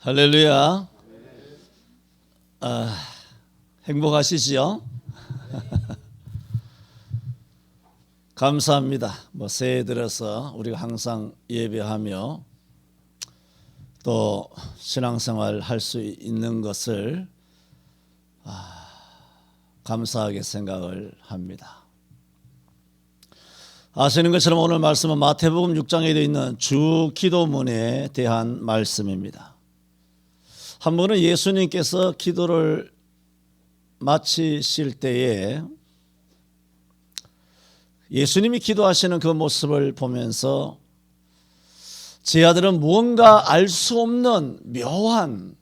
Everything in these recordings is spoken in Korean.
할렐루야. 행복하시지요? 감사합니다. 새해 들어서 우리가 항상 예배하며 또 신앙생활 할 수 있는 것을 감사하게 생각을 합니다. 아시는 것처럼 오늘 말씀은 마태복음 6장에 되어 있는 주 기도문에 대한 말씀입니다. 한 번은 예수님께서 기도를 마치실 때에 예수님이 기도하시는 그 모습을 보면서 제 아들은 무언가 알 수 없는 묘한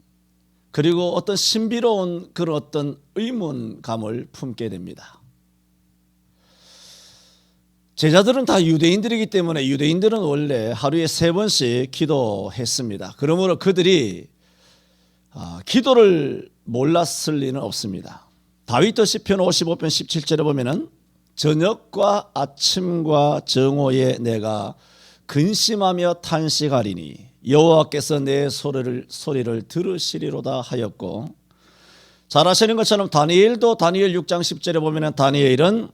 그리고 어떤 신비로운 그런 어떤 의문감을 품게 됩니다. 제자들은 다 유대인들이기 때문에 유대인들은 원래 하루에 3번씩 기도했습니다. 그러므로 그들이 기도를 몰랐을 리는 없습니다. 다윗도 시편 55편 17절에 보면은 저녁과 아침과 정오에 내가 근심하며 탄식하리니 여호와께서 내 소리를 들으시리로다 하였고, 잘 아시는 것처럼 다니엘 6장 10절에 보면은 다니엘은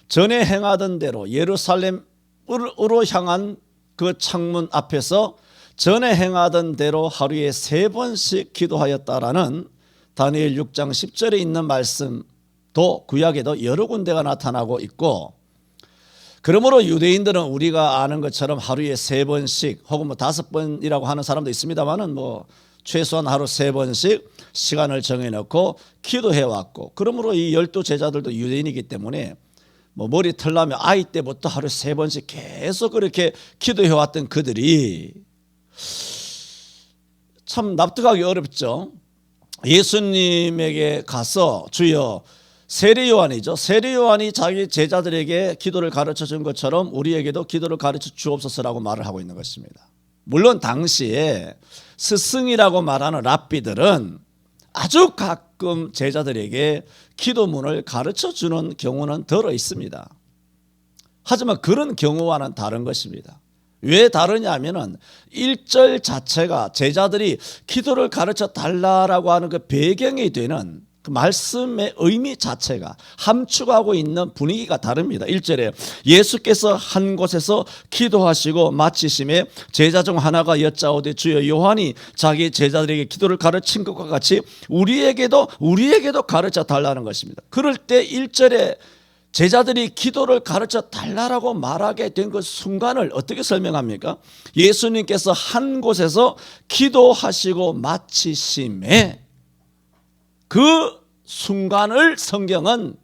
전에 행하던 대로 예루살렘으로 향한 그 창문 앞에서 전에 행하던 대로 하루에 3번씩 기도하였다라는 다니엘 6장 10절에 있는 말씀도 구약에도 여러 군데가 나타나고 있고, 그러므로 유대인들은 우리가 아는 것처럼 하루에 3번씩 혹은 5번이라고 하는 사람도 있습니다만은 최소한 하루 3번씩 시간을 정해놓고 기도해왔고, 그러므로 이 12제자들도 유대인이기 때문에 머리 털나면 아이 때부터 하루 3번씩 계속 그렇게 기도해왔던 그들이 참 납득하기 어렵죠. 예수님에게 가서 주여, 세례 요한이죠. 세례 요한이 자기 제자들에게 기도를 가르쳐 준 것처럼 우리에게도 기도를 가르쳐 주옵소서라고 말을 하고 있는 것입니다. 물론 당시에 스승이라고 말하는 랍비들은 아주 가끔 제자들에게 기도문을 가르쳐 주는 경우는 들어 있습니다. 하지만 그런 경우와는 다른 것입니다. 왜 다르냐 하면은 1절 자체가 제자들이 기도를 가르쳐 달라라고 하는 그 배경이 되는 그 말씀의 의미 자체가 함축하고 있는 분위기가 다릅니다. 1절에 예수께서 한 곳에서 기도하시고 마치심에 제자 중 하나가 여짜오되 주여, 요한이 자기 제자들에게 기도를 가르친 것과 같이 우리에게도 가르쳐 달라는 것입니다. 그럴 때 1절에 제자들이 기도를 가르쳐 달라고 말하게 된 그 순간을 어떻게 설명합니까? 예수님께서 한 곳에서 기도하시고 마치심에 그 순간을 성경은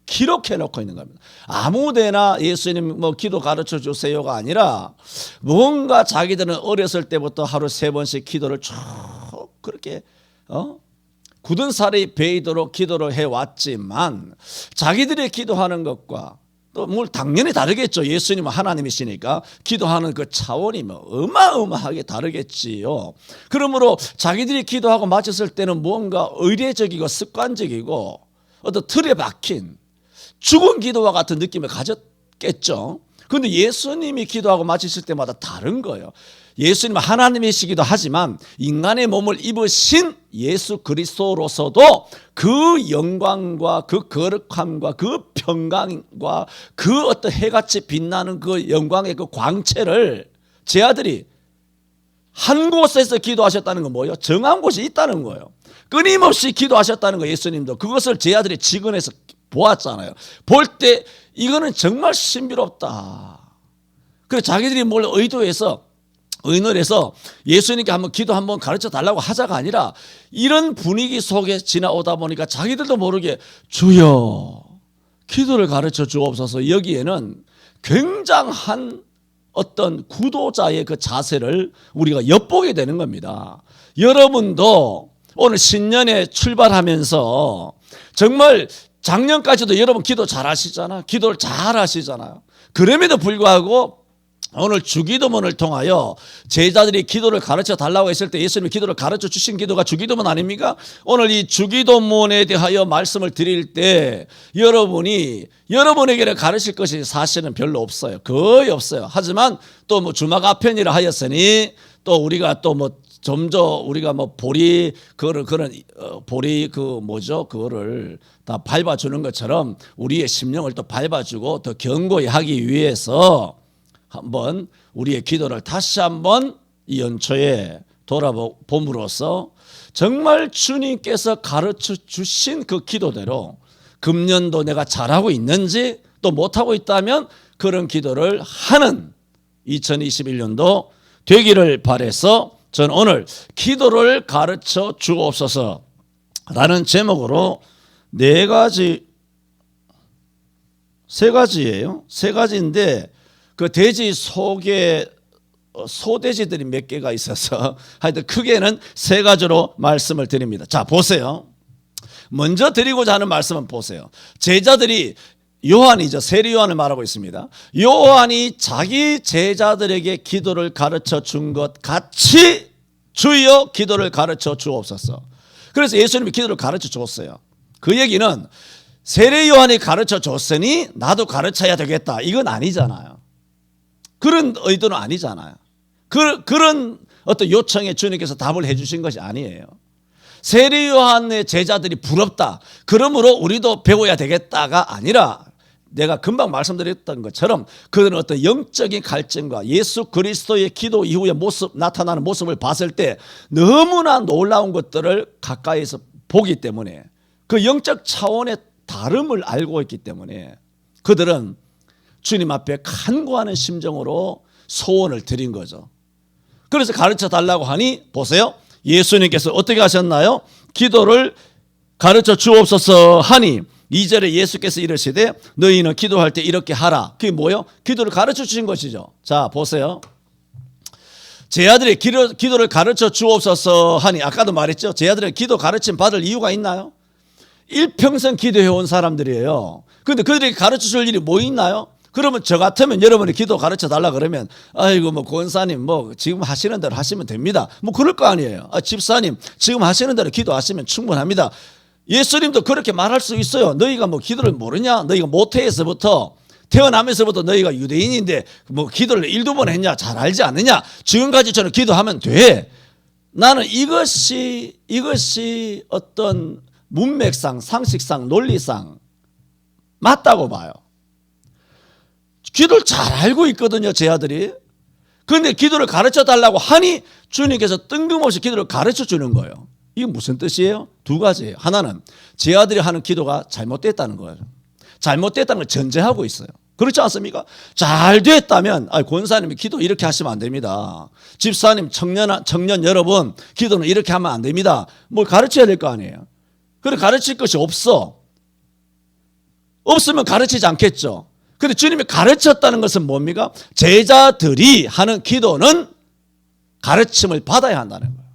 기록해 놓고 있는 겁니다. 아무데나 예수님 기도 가르쳐 주세요가 아니라 뭔가 자기들은 어렸을 때부터 하루 3번씩 기도를 쭉 그렇게 굳은 살이 베이도록 기도를 해왔지만 자기들이 기도하는 것과 또 당연히 다르겠죠. 예수님은 하나님이시니까 기도하는 그 차원이 어마어마하게 다르겠지요. 그러므로 자기들이 기도하고 마쳤을 때는 뭔가 의례적이고 습관적이고 어떤 틀에 박힌 죽은 기도와 같은 느낌을 가졌겠죠. 그런데 예수님이 기도하고 마치실 때마다 다른 거예요. 예수님은 하나님이시기도 하지만 인간의 몸을 입으신 예수 그리스도로서도 그 영광과 그 거룩함과 그 평강과 그 어떤 해같이 빛나는 그 영광의 그 광채를 제 아들이 한 곳에서 기도하셨다는 건 뭐예요? 정한 곳이 있다는 거예요. 끊임없이 기도하셨다는 거예요. 예수님도 그것을 제 아들이 직원에서 보았잖아요. 볼 때 이거는 정말 신비롭다. 그래서 자기들이 뭘 의논을 해서 예수님께 한번 기도 한번 가르쳐 달라고 하자가 아니라 이런 분위기 속에 지나오다 보니까 자기들도 모르게 주여, 기도를 가르쳐 주옵소서. 여기에는 굉장한 어떤 구도자의 그 자세를 우리가 엿보게 되는 겁니다. 여러분도 오늘 신년에 출발하면서 정말 작년까지도 여러분 기도 잘 하시잖아요. 기도를 잘 하시잖아요. 그럼에도 불구하고 오늘 주기도문을 통하여 제자들이 기도를 가르쳐 달라고 했을 때 예수님이 기도를 가르쳐 주신 기도가 주기도문 아닙니까? 오늘 이 주기도문에 대하여 말씀을 드릴 때 여러분에게 가르칠 것이 사실은 별로 없어요. 거의 없어요. 하지만 또 주마가편이라 하였으니 또 우리가 또 좀 더 우리가 뭐 보리 그런 보리 그거를 다 밟아주는 것처럼 우리의 심령을 또 밟아주고 더 견고히 하기 위해서 한번 우리의 기도를 다시 한번 이 연초에 돌아봄으로써 정말 주님께서 가르쳐 주신 그 기도대로 금년도 내가 잘하고 있는지 또 못하고 있다면 그런 기도를 하는 2021년도 되기를 바라서 저는 오늘 기도를 가르쳐 주옵소서라는 제목으로 세 가지인데 그 돼지 속에 소돼지들이 몇 개가 있어서 하여튼 크게는 세 가지로 말씀을 드립니다. 자, 보세요. 먼저 드리고자 하는 말씀은 보세요. 제자들이 요한이죠. 세례 요한을 말하고 있습니다. 요한이 자기 제자들에게 기도를 가르쳐 준 것 같이 주여 기도를 가르쳐 주옵소서. 그래서 예수님이 기도를 가르쳐 줬어요. 그 얘기는 세례 요한이 가르쳐 줬으니 나도 가르쳐야 되겠다. 이건 아니잖아요. 그런 의도는 아니잖아요. 그런 어떤 요청에 주님께서 답을 해 주신 것이 아니에요. 세례 요한의 제자들이 부럽다. 그러므로 우리도 배워야 되겠다가 아니라 내가 금방 말씀드렸던 것처럼 그들은 어떤 영적인 갈증과 예수 그리스도의 기도 이후에 나타나는 모습을 봤을 때 너무나 놀라운 것들을 가까이서 보기 때문에 그 영적 차원의 다름을 알고 있기 때문에 그들은 주님 앞에 간구하는 심정으로 소원을 드린 거죠. 그래서 가르쳐 달라고 하니 보세요. 예수님께서 어떻게 하셨나요? 기도를 가르쳐 주옵소서 하니 2절에 예수께서 이르시되 너희는 기도할 때 이렇게 하라. 그게 뭐예요? 기도를 가르쳐 주신 것이죠. 자, 보세요. 제 아들이 기도를 가르쳐 주옵소서 하니 아까도 말했죠. 제 아들이 기도 가르침 받을 이유가 있나요? 일평생 기도해온 사람들이에요. 그런데 그들에게 가르쳐 줄 일이 뭐 있나요? 그러면 저 같으면 여러분이 기도 가르쳐 달라 그러면 아이고 뭐 권사님 뭐 지금 하시는 대로 하시면 됩니다. 뭐 그럴 거 아니에요. 집사님 지금 하시는 대로 기도하시면 충분합니다. 예수님도 그렇게 말할 수 있어요. 너희가 뭐 기도를 모르냐? 너희가 모태에서부터 태어나면서부터 너희가 유대인인데 뭐 기도를 1~2번 했냐? 잘 알지 않느냐? 지금까지처럼 기도하면 돼. 나는 이것이 어떤 문맥상, 상식상, 논리상 맞다고 봐요. 기도를 잘 알고 있거든요, 제 아들이. 그런데 기도를 가르쳐 달라고 하니 주님께서 뜬금없이 기도를 가르쳐 주는 거예요. 이게 무슨 뜻이에요? 두 가지예요. 하나는 제 아들이 하는 기도가 잘못됐다는 거예요. 잘못됐다는 걸 전제하고 있어요. 그렇지 않습니까? 잘 됐다면 권사님이 기도 이렇게 하시면 안 됩니다. 집사님, 청년 여러분 기도는 이렇게 하면 안 됩니다. 뭘 가르쳐야 될 거 아니에요. 그래 가르칠 것이 없으면 가르치지 않겠죠. 그런데 주님이 가르쳤다는 것은 뭡니까? 제자들이 하는 기도는 가르침을 받아야 한다는 거예요.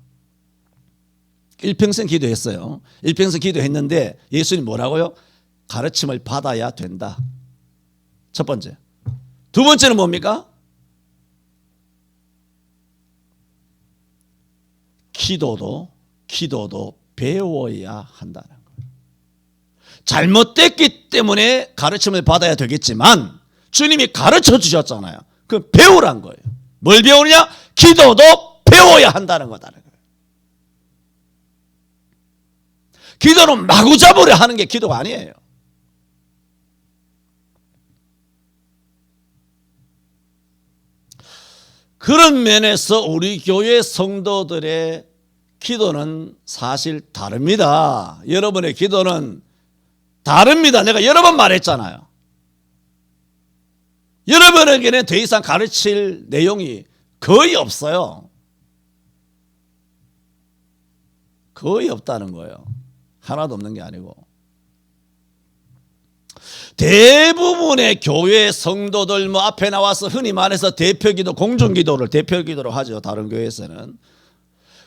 일평생 기도했어요. 일평생 기도했는데 예수님 뭐라고요? 가르침을 받아야 된다. 첫 번째. 두 번째는 뭡니까? 기도도 배워야 한다는 거예요. 잘못됐기 때문에 가르침을 받아야 되겠지만 주님이 가르쳐 주셨잖아요. 그 배우란 거예요. 뭘 배우느냐? 기도도 배워야 한다는 거다는 거예요. 기도는 마구잡이로 하는 게 기도가 아니에요. 그런 면에서 우리 교회 성도들의 기도는 사실 다릅니다. 여러분의 기도는 다릅니다. 내가 여러 번 말했잖아요. 여러분에게는 더 이상 가르칠 내용이 거의 없어요. 거의 없다는 거예요. 하나도 없는 게 아니고. 대부분의 교회 성도들 뭐 앞에 나와서 흔히 말해서 대표기도, 공중기도를 대표기도로 하죠. 다른 교회에서는.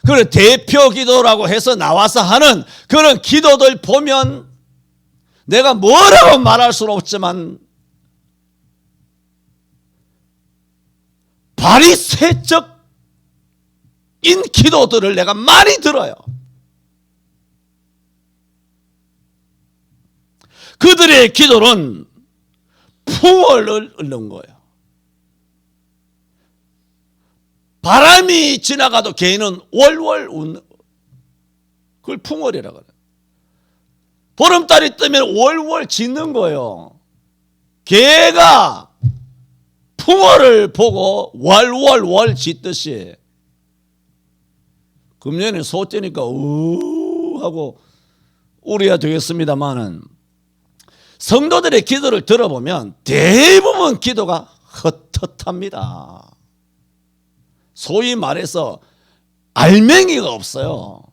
그래 대표기도라고 해서 나와서 하는 그런 기도들 보면 내가 뭐라고 말할 수는 없지만 바리새적인 기도들을 내가 많이 들어요. 그들의 기도는 풍을 읊는 거예요. 바람이 지나가도 개는 월월 웃는, 그걸 풍월이라고 그래요. 보름달이 뜨면 월월 짖는 거예요. 개가 풍월을 보고 월월월 짖듯이 금년에 소떼니까 우 하고 우려야 되겠습니다만은, 성도들의 기도를 들어보면 대부분 기도가 헛헛합니다. 소위 말해서 알맹이가 없어요.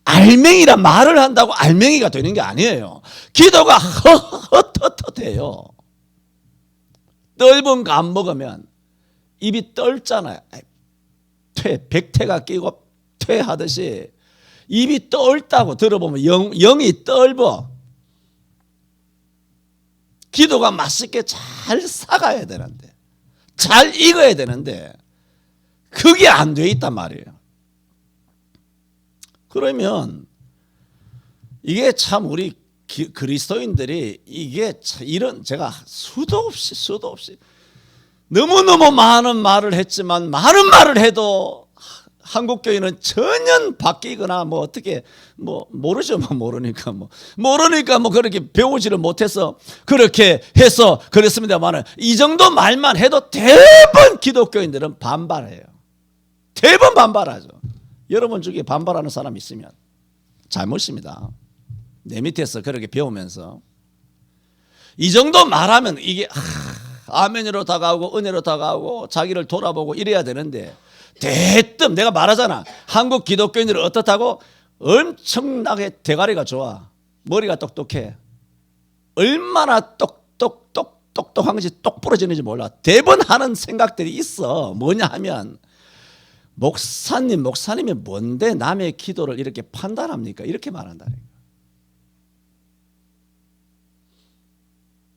알맹이라 말을 한다고 알맹이가 되는 게 아니에요. 기도가 헛헛헛해요. 떫은 거 안 먹으면 입이 떫잖아요. 백태가 끼고 퇴하듯이 입이 떫다고 들어보면 영이 떫어. 기도가 맛있게 잘 삭아야 되는데, 잘 익어야 되는데 그게 안 돼 있단 말이에요. 그러면 이게 참 우리 그리스도인들이 이게 참 이런, 제가 수도 없이 너무너무 많은 말을 했지만, 많은 말을 해도 한국교회는 전혀 바뀌거나 뭐 어떻게 뭐 모르죠. 모르니까 그렇게 배우지를 못해서 그렇게 해서 그랬습니다만은, 이 정도 말만 해도 대부분 기독교인들은 반발해요. 대부분 반발하죠. 여러분 중에 반발하는 사람 있으면 잘못입니다. 내 밑에서 그렇게 배우면서 이 정도 말하면 이게 아멘으로 다가오고 은혜로 다가오고 자기를 돌아보고 이래야 되는데, 대뜸 내가 말하잖아. 한국 기독교인들은 어떻다고? 엄청나게 대가리가 좋아. 머리가 똑똑해. 얼마나 똑똑한지 똑 부러지는지 몰라. 대부분 하는 생각들이 있어. 뭐냐 하면, 목사님이 뭔데 남의 기도를 이렇게 판단합니까? 이렇게 말한다니까.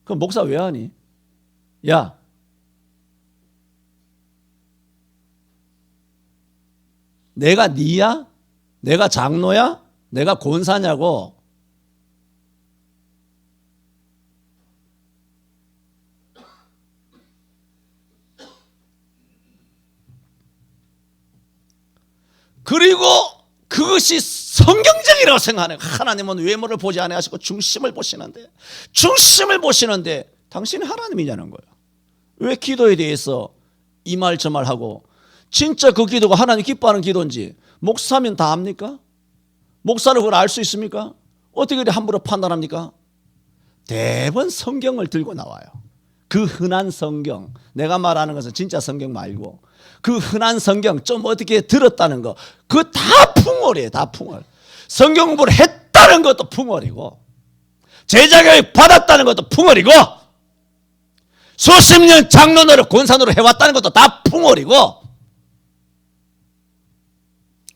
그럼 목사 왜 하니? 야, 내가 니야? 내가 장로야? 내가 권사냐고? 그리고 그것이 성경적이라고 생각하는, 하나님은 외모를 보지 아니하시고 중심을 보시는데 당신이 하나님이냐는 거예요. 왜 기도에 대해서 이 말 저 말 하고, 진짜 그 기도가 하나님 기뻐하는 기도인지 목사면 다 압니까? 목사는 그걸 알 수 있습니까? 어떻게 그렇게 함부로 판단합니까? 대부분 성경을 들고 나와요. 그 흔한 성경, 내가 말하는 것은 진짜 성경 말고 그 흔한 성경 좀 어떻게 들었다는 거, 그거 다 풍월이에요. 다 풍월. 성경 공부를 했다는 것도 풍월이고, 제자교육 받았다는 것도 풍월이고, 수십 년 장로노릇 권사노릇 해왔다는 것도 다 풍월이고,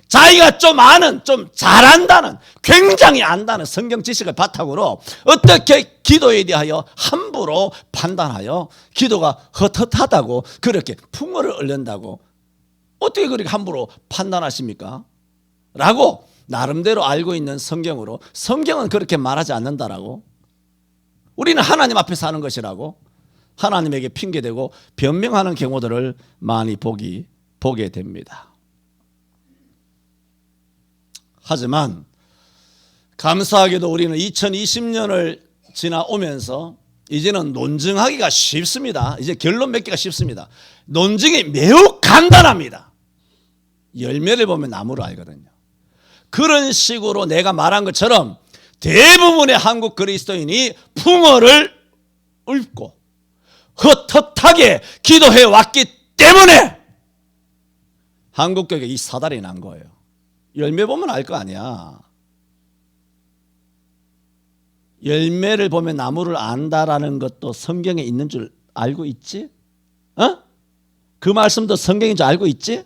자기가 좀 아는, 좀 잘한다는, 굉장히 안다는 성경 지식을 바탕으로 어떻게 기도에 대하여 함부로 판단하여 기도가 헛헛하다고 그렇게 풍월을 얻는다고 어떻게 그렇게 함부로 판단하십니까? 라고 나름대로 알고 있는 성경으로, 성경은 그렇게 말하지 않는다라고, 우리는 하나님 앞에서 하는 것이라고 하나님에게 핑계대고 변명하는 경우들을 많이 보게 됩니다. 하지만 감사하게도 우리는 2020년을 지나오면서 이제는 논증하기가 쉽습니다. 이제 결론 맺기가 쉽습니다. 논증이 매우 간단합니다. 열매를 보면 나무를 알거든요. 그런 식으로 내가 말한 것처럼 대부분의 한국 그리스도인이 풍어를 읊고 헛헛하게 기도해 왔기 때문에 한국교회가 이 사달이 난 거예요. 열매 보면 알 거 아니야. 열매를 보면 나무를 안다라는 것도 성경에 있는 줄 알고 있지? 그 말씀도 성경인 줄 알고 있지?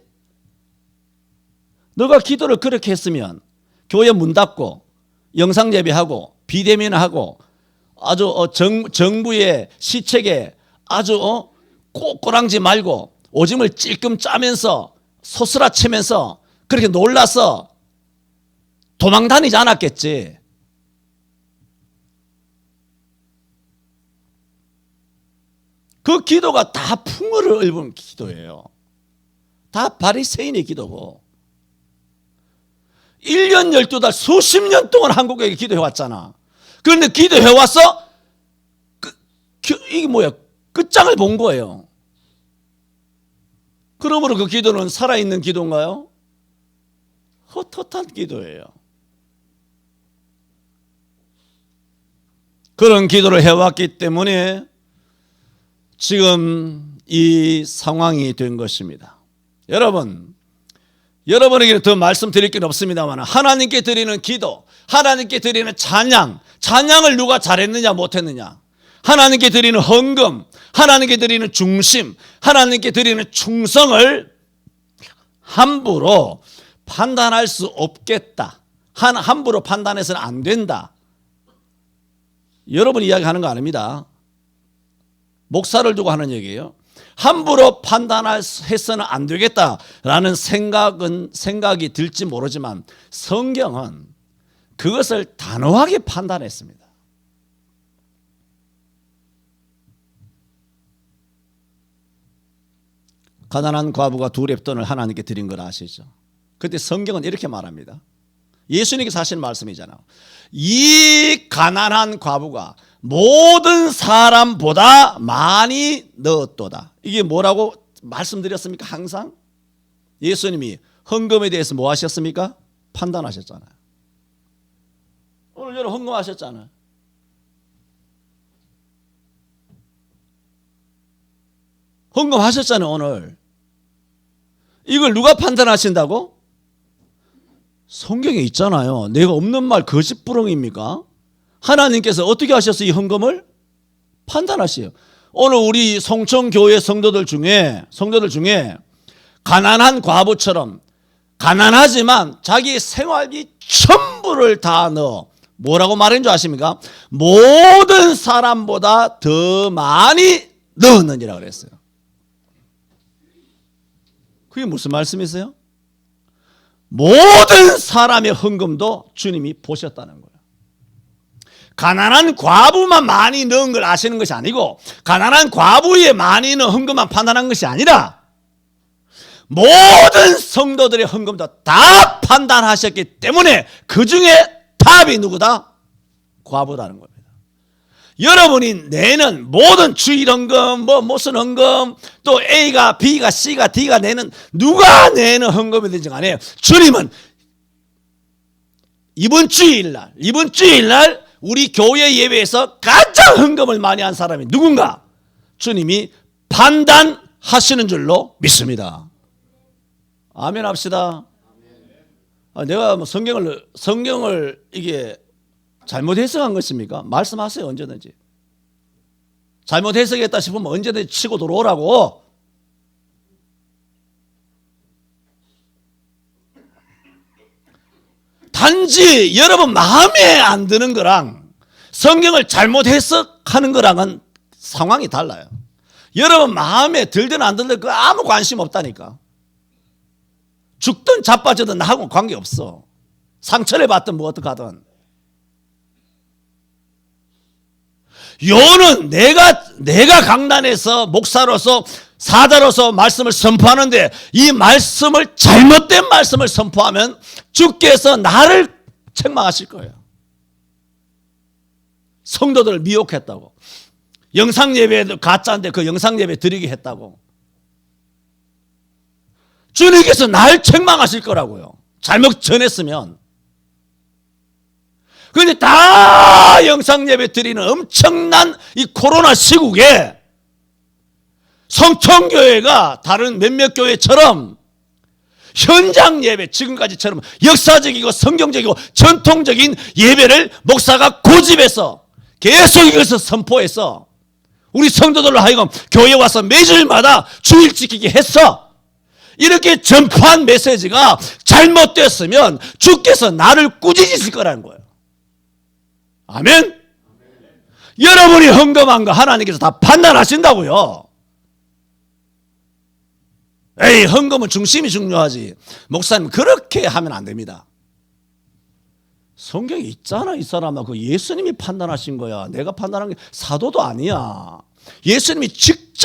너가 기도를 그렇게 했으면 교회 문 닫고 영상 예배하고 비대면하고 아주 정부의 시책에 아주 꼬랑지 말고 오줌을 찔끔 짜면서 소스라치면서 그렇게 놀라서 도망 다니지 않았겠지. 그 기도가 다 풍어를 입은 기도예요. 다 바리새인의 기도고 1년 12달 수십 년 동안 한국에 기도해왔잖아. 그런데 기도해왔어? 이게 뭐야? 끝장을 본 거예요. 그러므로 그 기도는 살아있는 기도인가요? 헛헛한 기도예요. 그런 기도를 해왔기 때문에 지금 이 상황이 된 것입니다. 여러분에게는 더 말씀드릴 게 없습니다만 하나님께 드리는 기도, 하나님께 드리는 찬양을 누가 잘했느냐 못했느냐, 하나님께 드리는 헌금, 하나님께 드리는 중심, 하나님께 드리는 충성을 함부로 판단할 수 없겠다. 함부로 판단해서는 안 된다. 여러분 이야기하는 거 아닙니다. 목사를 두고 하는 얘기예요. 함부로 판단해서는 안 되겠다라는 생각이 들지 모르지만 성경은 그것을 단호하게 판단했습니다. 가난한 과부가 2렙돈을 하나님께 드린 걸 아시죠? 그때 성경은 이렇게 말합니다. 예수님께서 하신 말씀이잖아요. 이 가난한 과부가 모든 사람보다 많이 넣었도다. 이게 뭐라고 말씀드렸습니까? 항상 예수님이 헌금에 대해서 뭐 하셨습니까? 판단하셨잖아요. 오늘 여러분 헌금하셨잖아요. 헌금하셨잖아요. 오늘 이걸 누가 판단하신다고? 성경에 있잖아요. 내가 없는 말 거짓부렁입니까? 하나님께서 어떻게 하셨어요? 이 헌금을 판단하세요. 오늘 우리 송천교회 성도들 중에 가난한 과부처럼 가난하지만 자기 생활비 전부를 다 넣어 뭐라고 말한 줄 아십니까? 모든 사람보다 더 많이 넣었느니라 그랬어요. 그게 무슨 말씀이세요? 모든 사람의 헌금도 주님이 보셨다는 거예요. 가난한 과부만 많이 넣은 걸 아시는 것이 아니고 가난한 과부의 많이 넣은 헌금만 판단한 것이 아니라 모든 성도들의 헌금도 다 판단하셨기 때문에 그 중에 답이 누구다? 과부다는 겁니다. 여러분이 내는 모든 주일 헌금, 무슨 헌금, 또 A가 B가 C가 D가 내는 누가 내는 헌금이든지 간에 주님은 이번 주일날 우리 교회 예배에서 가장 헌금을 많이 한 사람이 누군가? 주님이 판단하시는 줄로 믿습니다. 아멘 합시다. 내가 뭐 성경을 이게 잘못 해석한 것입니까? 말씀하세요. 언제든지. 잘못 해석했다 싶으면 언제든지 치고 들어오라고. 단지 여러분 마음에 안 드는 거랑 성경을 잘못 해석하는 거랑은 상황이 달라요. 여러분 마음에 들든 안 들든 그 아무 관심 없다니까. 죽든 자빠져든 나하고 관계없어. 상처를 받든 뭐 어떡하든. 요는 내가 강단에서 목사로서 사자로서 말씀을 선포하는데 이 말씀을 잘못된 말씀을 선포하면 주께서 나를 책망하실 거예요. 성도들을 미혹했다고. 영상예배도 가짜인데 그 영상예배 드리게 했다고. 주님께서 날 책망하실 거라고요. 잘못 전했으면. 그런데 다 영상예배 드리는 엄청난 이 코로나 시국에 성천교회가 다른 몇몇 교회처럼 현장 예배, 지금까지처럼 역사적이고 성경적이고 전통적인 예배를 목사가 고집해서 계속 이것을 선포해서 우리 성도들로 하여금 교회 와서 매주일마다 주일 지키게 했어. 이렇게 전파한 메시지가 잘못됐으면 주께서 나를 꾸짖으실 거라는 거예요. 아멘? 여러분이 헌금한 거 하나님께서 다 판단하신다고요. 에이, 헌금은 중심이 중요하지. 목사님 그렇게 하면 안 됩니다. 성경에 있잖아. 이 사람아, 그 예수님이 판단하신 거야. 내가 판단한 게 사도도 아니야. 예수님이 직접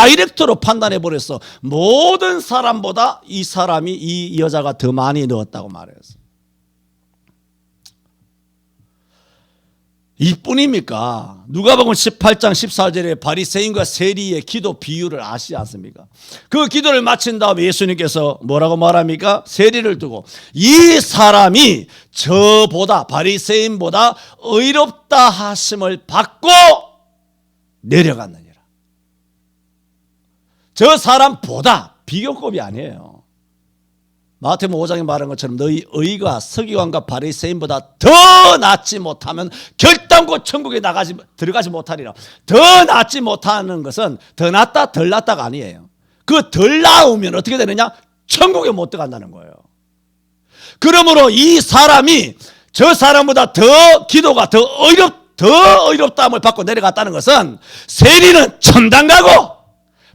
다이렉트로 판단해 버렸어. 모든 사람보다 이 사람이 이 여자가 더 많이 넣었다고 말했어. 이뿐입니까? 누가복음 18장 14절에 바리새인과 세리의 기도 비유를 아시지 않습니까? 그 기도를 마친 다음에 예수님께서 뭐라고 말합니까? 세리를 두고 이 사람이 저보다 바리새인보다 의롭다 하심을 받고 내려갔느니라. 저 사람보다 비교급이 아니에요. 마태복음 5장에 말한 것처럼 너희 의가 서기관과 바리새인보다 더 낫지 못하면 결단코 천국에 들어가지 못하리라. 더 낫지 못하는 것은 더 낫다 덜 낫다가 아니에요. 그 덜 나으면 어떻게 되느냐? 천국에 못 들어간다는 거예요. 그러므로 이 사람이 저 사람보다 더 기도가 더 의롭다함을 받고 내려갔다는 것은 세리는 천당 가고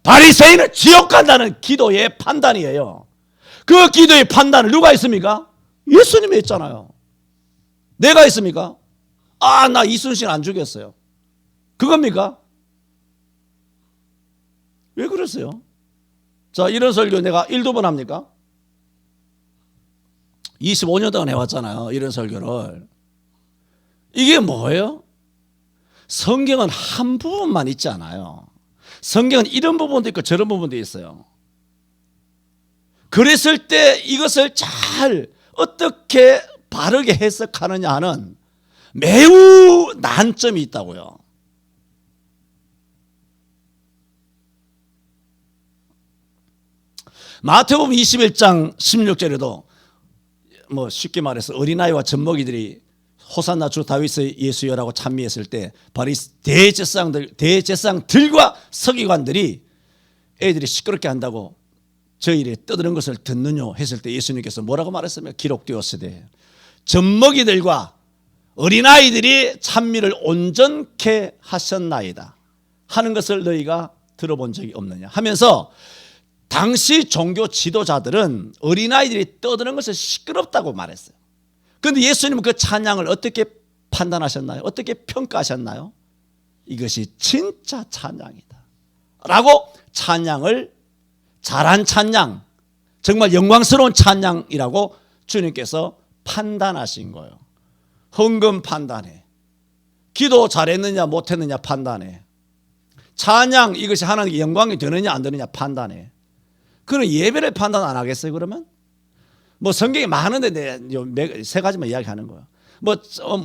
바리새인은 지옥 간다는 기도의 판단이에요. 그 기도의 판단을 누가 했습니까? 예수님이 했잖아요. 내가 했습니까? 나 이순신 안 죽였어요. 그겁니까? 왜 그랬어요? 자, 이런 설교 내가 1도 번 합니까? 25년 동안 해왔잖아요. 이런 설교를. 이게 뭐예요? 성경은 한 부분만 있지 않아요. 성경은 이런 부분도 있고 저런 부분도 있어요. 그랬을 때 이것을 잘 어떻게 바르게 해석하느냐 하는 매우 난점이 있다고요. 마태복음 21장 16절에도 뭐 쉽게 말해서 어린아이와 젖먹이들이 호산나 주 다윗의 예수여라고 찬미했을 때 대제사장들과 서기관들이 애들이 시끄럽게 한다고 저희를 떠드는 것을 듣느뇨 했을 때 예수님께서 뭐라고 말했으면 기록되었으되 젖먹이들과 어린아이들이 찬미를 온전케 하셨나이다 하는 것을 너희가 들어본 적이 없느냐 하면서 당시 종교 지도자들은 어린아이들이 떠드는 것을 시끄럽다고 말했어요. 그런데 예수님은 그 찬양을 어떻게 판단하셨나요? 어떻게 평가하셨나요? 이것이 진짜 찬양이다 라고 찬양을 잘한 찬양, 정말 영광스러운 찬양이라고 주님께서 판단하신 거예요. 헌금 판단해. 기도 잘했느냐 못했느냐 판단해. 찬양 이것이 하나님께 영광이 되느냐 안 되느냐 판단해. 그럼 예배를 판단 안 하겠어요 그러면? 뭐 성경이 많은데 세 가지만 이야기하는 거예요.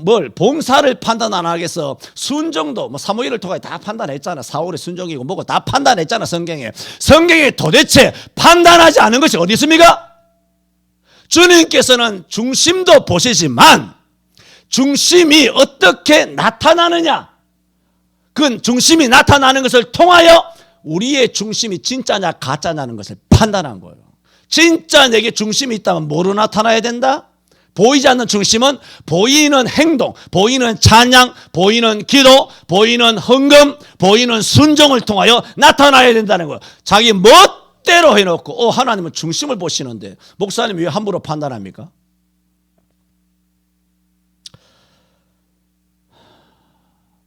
뭘 봉사를 판단 안 하겠어. 순종도 뭐 사무엘을 통해 다 판단했잖아. 사울의 순종이고 뭐고 다 판단했잖아. 성경에 도대체 판단하지 않은 것이 어디 있습니까? 주님께서는 중심도 보시지만 중심이 어떻게 나타나느냐, 그 중심이 나타나는 것을 통하여 우리의 중심이 진짜냐 가짜냐는 것을 판단한 거예요. 진짜 내게 중심이 있다면 뭐로 나타나야 된다? 보이지 않는 중심은 보이는 행동, 보이는 찬양, 보이는 기도, 보이는 헌금, 보이는 순종을 통하여 나타나야 된다는 거예요. 자기 멋대로 해놓고 하나님은 중심을 보시는데 목사님이 왜 함부로 판단합니까?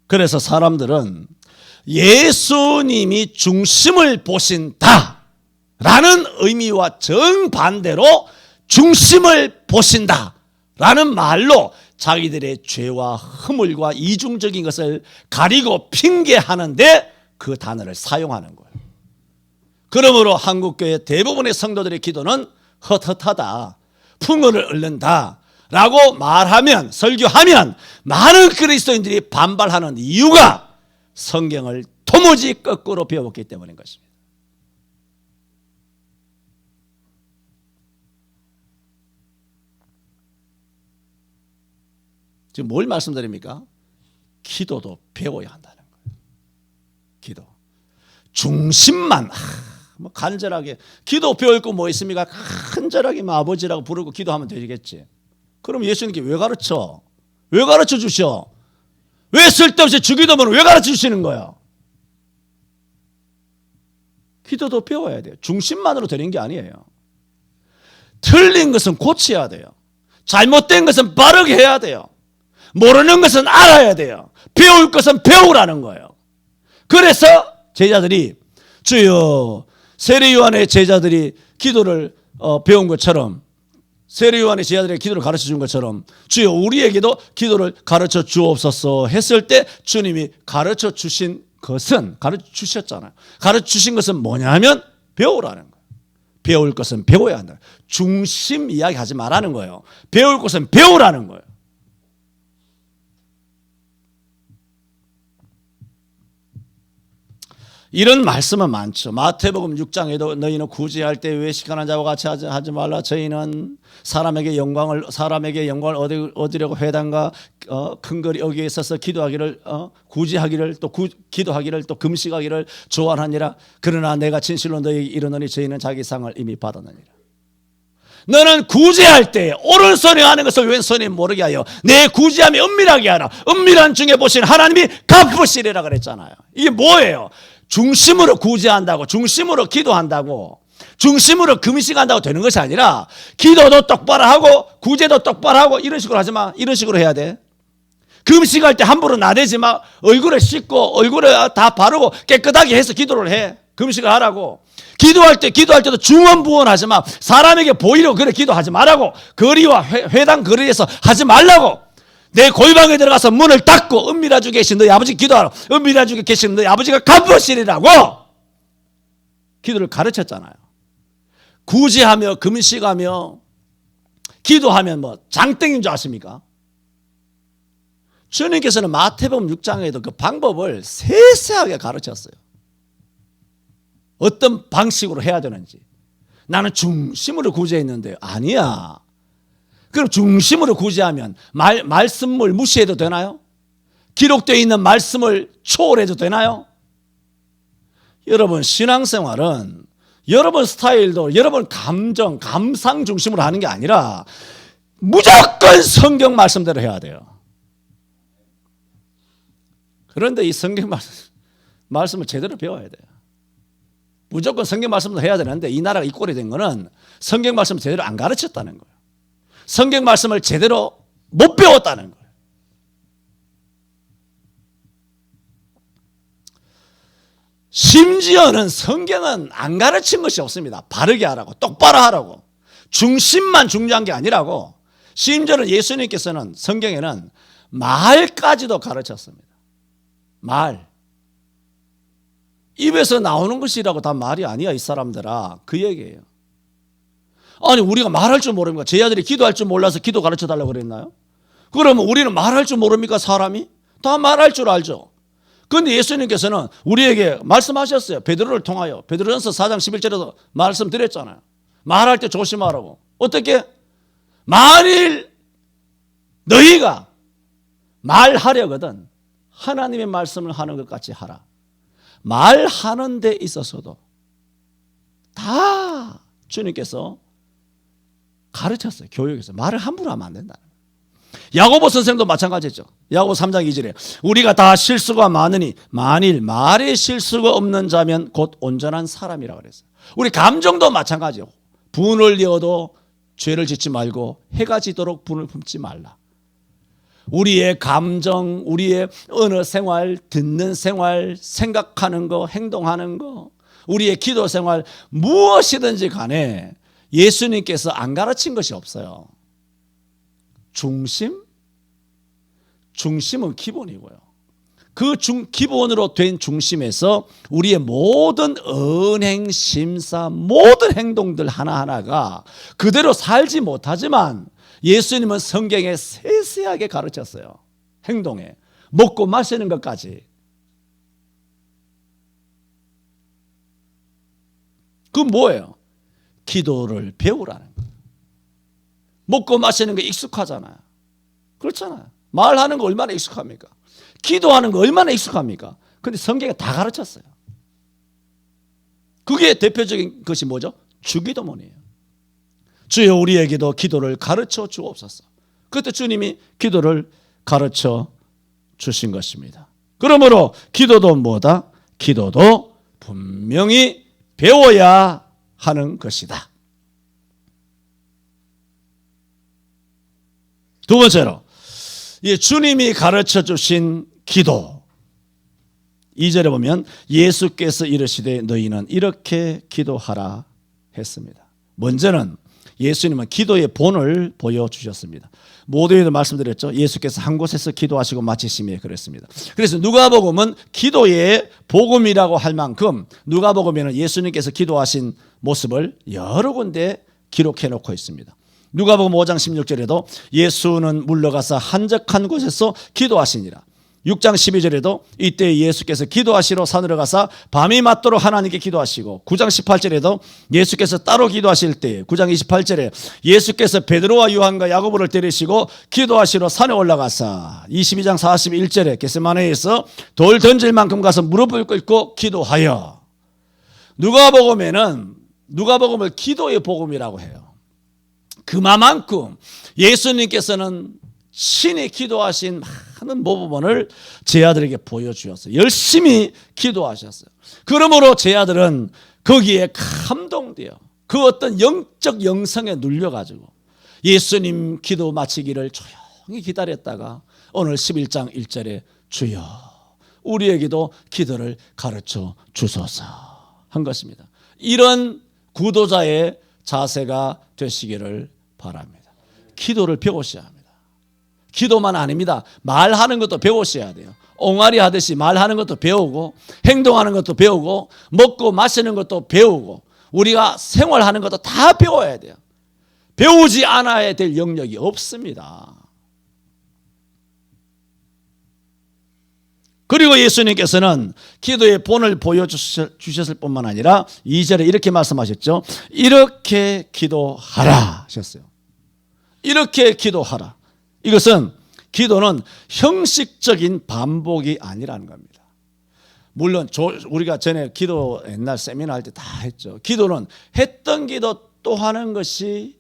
그래서 사람들은 예수님이 중심을 보신다 라는 의미와 정반대로 중심을 보신다 라는 말로 자기들의 죄와 허물과 이중적인 것을 가리고 핑계하는데 그 단어를 사용하는 거예요. 그러므로 한국교회 대부분의 성도들의 기도는 헛헛하다, 풍요를 얻는다 라고 말하면, 설교하면 많은 그리스도인들이 반발하는 이유가 성경을 도무지 거꾸로 배웠기 때문인 것입니다. 지금 뭘 말씀드립니까? 기도도 배워야 한다는 거예요. 기도. 중심만 뭐 간절하게 기도 배울 거 뭐 있습니까? 간절하게 아버지라고 부르고 기도하면 되겠지. 그럼 예수님께 왜 가르쳐? 왜 가르쳐 주셔? 왜 쓸데없이 주기도문을 왜 가르쳐 주시는 거예요? 기도도 배워야 돼요. 중심만으로 되는 게 아니에요. 틀린 것은 고쳐야 돼요. 잘못된 것은 바르게 해야 돼요. 모르는 것은 알아야 돼요. 배울 것은 배우라는 거예요. 그래서 제자들이 주여, 세례 요한의 제자들이 기도를 배운 것처럼, 세례 요한의 제자들에게 기도를 가르쳐 준 것처럼 주여 우리에게도 기도를 가르쳐 주옵소서 했을 때 주님이 가르쳐 주신 것은, 가르쳐 주셨잖아요. 가르쳐 주신 것은 뭐냐면 배우라는 거예요. 배울 것은 배워야 한다. 중심 이야기 하지 말라는 거예요. 배울 것은 배우라는 거예요. 이런 말씀은 많죠. 마태복음 6장에도 너희는 구제할 때 외식하는 자와 같이 하지 말라. 저희는 사람에게 영광을 얻으려고 회당과 큰 거리 여기에 있어서 기도하기를 구제하기를 또 기도하기를 또 금식하기를 좋아하니라. 그러나 내가 진실로 너희에게 이르노니 저희는 자기 상을 이미 받았느니라. 너는 구제할 때 오른손이 하는 것을 왼손이 모르게 하여 내 구제함이 은밀하게 하라. 은밀한 중에 보신 하나님이 갚으시리라 그랬잖아요. 이게 뭐예요? 중심으로 구제한다고, 중심으로 기도한다고, 중심으로 금식한다고 되는 것이 아니라 기도도 똑바로 하고 구제도 똑바로 하고 이런 식으로 하지 마. 이런 식으로 해야 돼. 금식할 때 함부로 나대지 마. 얼굴에 씻고 얼굴에 다 바르고 깨끗하게 해서 기도를 해. 금식을 하라고. 기도할 때도 중언부언하지 마. 사람에게 보이려고 그래 기도하지 말라고. 거리와 회당 거리에서 하지 말라고. 내 골방에 들어가서 문을 닫고 은밀한 중에 계신 너희 아버지 기도하라. 은밀한 중에 계신 너희 아버지가 갚으시리라고 기도를 가르쳤잖아요. 구제하며 금식하며 기도하면 뭐 장땡인 줄 아십니까? 주님께서는 마태복음 6장에도 그 방법을 세세하게 가르쳤어요. 어떤 방식으로 해야 되는지. 나는 중심으로 구제했는데 아니야. 그럼 중심으로 구제하면 말씀을 무시해도 되나요? 기록되어 있는 말씀을 초월해도 되나요? 여러분, 신앙생활은 여러분 스타일도 여러분 감정, 감상 중심으로 하는 게 아니라 무조건 성경 말씀대로 해야 돼요. 그런데 이 성경 말씀을 제대로 배워야 돼요. 무조건 성경 말씀도 해야 되는데 이 나라가 이 꼴이 된 거는 성경 말씀을 제대로 안 가르쳤다는 거예요. 성경 말씀을 제대로 못 배웠다는 거예요. 심지어는 성경은 안 가르친 것이 없습니다. 바르게 하라고, 똑바로 하라고. 중심만 중요한 게 아니라고. 심지어는 예수님께서는 성경에는 말까지도 가르쳤습니다. 말. 입에서 나오는 것이라고 다 말이 아니야, 이 사람들아. 그 얘기예요. 아니, 우리가 말할 줄 모릅니까? 제 아들이 기도할 줄 몰라서 기도 가르쳐 달라고 그랬나요? 그러면 우리는 말할 줄 모릅니까? 사람이? 다 말할 줄 알죠. 그런데 예수님께서는 우리에게 말씀하셨어요. 베드로를 통하여. 베드로전서 4장 11절에도 말씀드렸잖아요. 말할 때 조심하라고. 어떻게? 만일 너희가 말하려거든 하나님의 말씀을 하는 것 같이 하라. 말하는 데 있어서도 다 주님께서 가르쳤어요. 교육에서. 말을 함부로 하면 안 된다는 거예요. 야고보 선생도 마찬가지죠. 야고보 3장 2절에 우리가 다 실수가 많으니 만일 말에 실수가 없는 자면 곧 온전한 사람이라고 그랬어요. 우리 감정도 마찬가지예요. 분을 이어도 죄를 짓지 말고 해가 지도록 분을 품지 말라. 우리의 감정, 우리의 언어 생활, 듣는 생활, 생각하는 거, 행동하는 거, 우리의 기도 생활 무엇이든지 간에 예수님께서 안 가르친 것이 없어요. 중심은 기본이고요. 그 기본으로 된 중심에서 우리의 모든 언행, 심사, 모든 행동들 하나하나가 그대로 살지 못하지만 예수님은 성경에 세세하게 가르쳤어요. 행동에. 먹고 마시는 것까지. 그건 뭐예요? 기도를 배우라는 거예요. 먹고 마시는 게 익숙하잖아요. 그렇잖아요. 말하는 거 얼마나 익숙합니까? 기도하는 거 얼마나 익숙합니까? 그런데 성경에 다 가르쳤어요. 그게 대표적인 것이 뭐죠? 주기도문이에요. 주여 우리에게도 기도를 가르쳐 주옵소서. 그때 주님이 기도를 가르쳐 주신 것입니다. 그러므로 기도도 뭐다? 기도도 분명히 배워야 하는 것이다. 두 번째로 주님이 가르쳐 주신 기도, 2절에 보면 예수께서 이르시되 너희는 이렇게 기도하라 했습니다. 먼저는 예수님은 기도의 본을 보여주셨습니다. 모두에도 말씀드렸죠. 예수께서 한 곳에서 기도하시고 마치심에 그랬습니다. 그래서 누가복음은 기도의 복음이라고 할 만큼 누가복음에는 예수님께서 기도하신 모습을 여러 군데 기록해 놓고 있습니다. 누가복음 5장 16절에도 예수는 물러가서 한적한 곳에서 기도하시니라. 6장 12절에도 이때 예수께서 기도하시러 산으로 가서 밤이 맞도록 하나님께 기도하시고 9장 18절에도 예수께서 따로 기도하실 때 9장 28절에 예수께서 베드로와 요한과 야고보를 데리시고 기도하시러 산에 올라가서 22장 41절에 겟세마네에서 돌 던질 만큼 가서 무릎을 꿇고 기도하여 누가복음을 기도의 복음이라고 해요. 그만큼 예수님께서는 신이 기도하신 많은 모범을 제 아들에게 보여주었어요. 열심히 기도하셨어요. 그러므로 제 아들은 거기에 감동되어 그 어떤 영적 영성에 눌려가지고 예수님 기도 마치기를 조용히 기다렸다가 오늘 11장 1절에 주여 우리에게도 기도를 가르쳐 주소서 한 것입니다. 이런 구도자의 자세가 되시기를 바랍니다. 기도를 배우셔야 합니다. 기도만 아닙니다. 말하는 것도 배우셔야 돼요. 옹알이 하듯이 말하는 것도 배우고 행동하는 것도 배우고 먹고 마시는 것도 배우고 우리가 생활하는 것도 다 배워야 돼요. 배우지 않아야 될 영역이 없습니다. 그리고 예수님께서는 기도의 본을 보여주셨을 뿐만 아니라 2절에 이렇게 말씀하셨죠. 이렇게 기도하라 하셨어요. 이렇게 기도하라. 이것은 기도는 형식적인 반복이 아니라는 겁니다. 물론 우리가 전에 기도 옛날 세미나 할 때 다 했죠. 기도는 했던 기도 또 하는 것이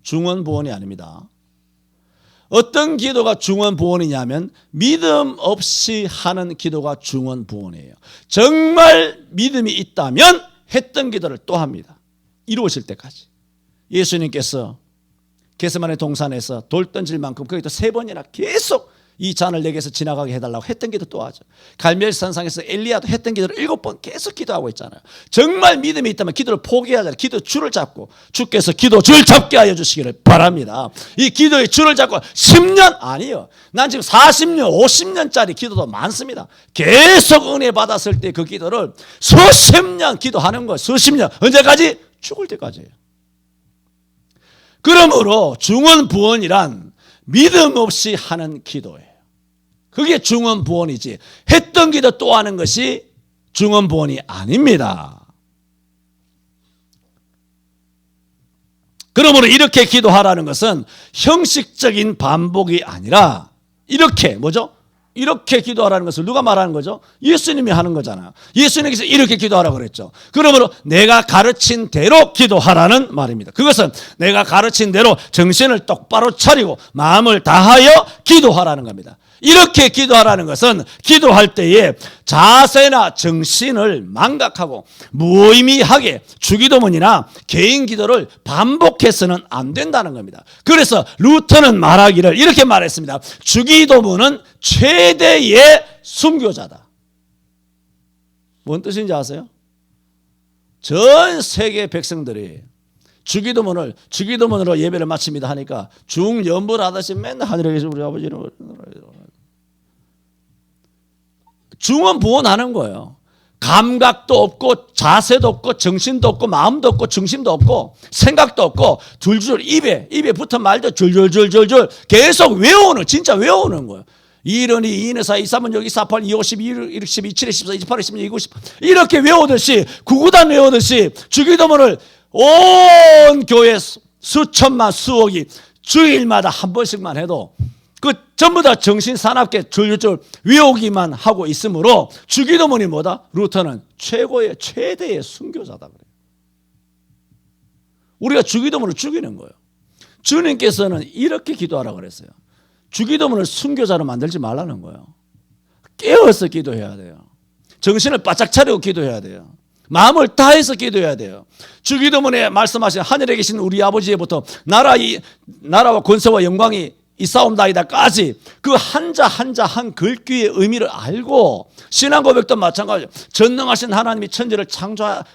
중언부언이 아닙니다. 어떤 기도가 중언부언이냐면 믿음 없이 하는 기도가 중언부언이에요. 정말 믿음이 있다면 했던 기도를 또 합니다. 이루어질 때까지. 예수님께서 겟세마네 동산에서 돌 던질 만큼 거기도 3번이나 계속 이 잔을 내게서 지나가게 해달라고 했던 기도 또 하죠. 갈멜산상에서 엘리야도 했던 기도를 7번 계속 기도하고 있잖아요. 정말 믿음이 있다면 기도를 포기하잖아요. 기도 줄을 잡고 주께서 기도 줄 잡게 하여 주시기를 바랍니다. 이 기도의 줄을 잡고 10년 아니요. 난 지금 40년 50년짜리 기도도 많습니다. 계속 은혜 받았을 때 그 기도를 수십 년 기도하는 거예요. 수십 년. 언제까지? 죽을 때까지예요. 그러므로 중언부언이란 믿음 없이 하는 기도예요. 그게 중언부언이지 했던 기도 또 하는 것이 중언부언이 아닙니다. 그러므로 이렇게 기도하라는 것은 형식적인 반복이 아니라 이렇게 뭐죠? 이렇게 기도하라는 것을 누가 말하는 거죠? 예수님이 하는 거잖아요. 예수님께서 이렇게 기도하라고 그랬죠. 그러므로 내가 가르친 대로 기도하라는 말입니다. 그것은 내가 가르친 대로 정신을 똑바로 차리고 마음을 다하여 기도하라는 겁니다. 이렇게 기도하라는 것은 기도할 때에 자세나 정신을 망각하고 무의미하게 주기도문이나 개인 기도를 반복해서는 안 된다는 겁니다. 그래서 루터는 말하기를 이렇게 말했습니다. 주기도문은 최대의 순교자다. 뭔 뜻인지 아세요? 전 세계 백성들이 주기도문으로 예배를 마칩니다 하니까 중연부를 하듯이 맨날 하늘에 계신 우리 아버지는 중언부언하는 거예요. 감각도 없고 자세도 없고 정신도 없고 마음도 없고 중심도 없고 생각도 없고 줄줄 입에 붙은 말도 줄줄줄줄줄 계속 외우는 진짜 외우는 거예요. 2는 2, 2는 4, 2, 3은 6, 2, 4, 8, 2, 5, 12, 1, 12, 7, 14, 28, 26, 29, 10 이렇게 외우듯이 구구단 외우듯이 주기도문을 온 교회 수천만 수억이 주일마다 한 번씩만 해도 그 전부 다 정신 사납게 줄줄 외우기만 하고 있으므로 주기도문이 뭐다? 루터는 최대의 순교자다 그래요. 우리가 주기도문을 죽이는 거예요. 주님께서는 이렇게 기도하라고 그랬어요. 주기도문을 순교자로 만들지 말라는 거예요. 깨어서 기도해야 돼요. 정신을 바짝 차리고 기도해야 돼요. 마음을 다해서 기도해야 돼요. 주기도문에 말씀하신 하늘에 계신 우리 아버지로부터 나라와 권세와 영광이 이 싸움다이다까지 그 한자 한자 한 글귀의 의미를 알고 신앙 고백도 마찬가지죠. 전능하신 하나님이 천지를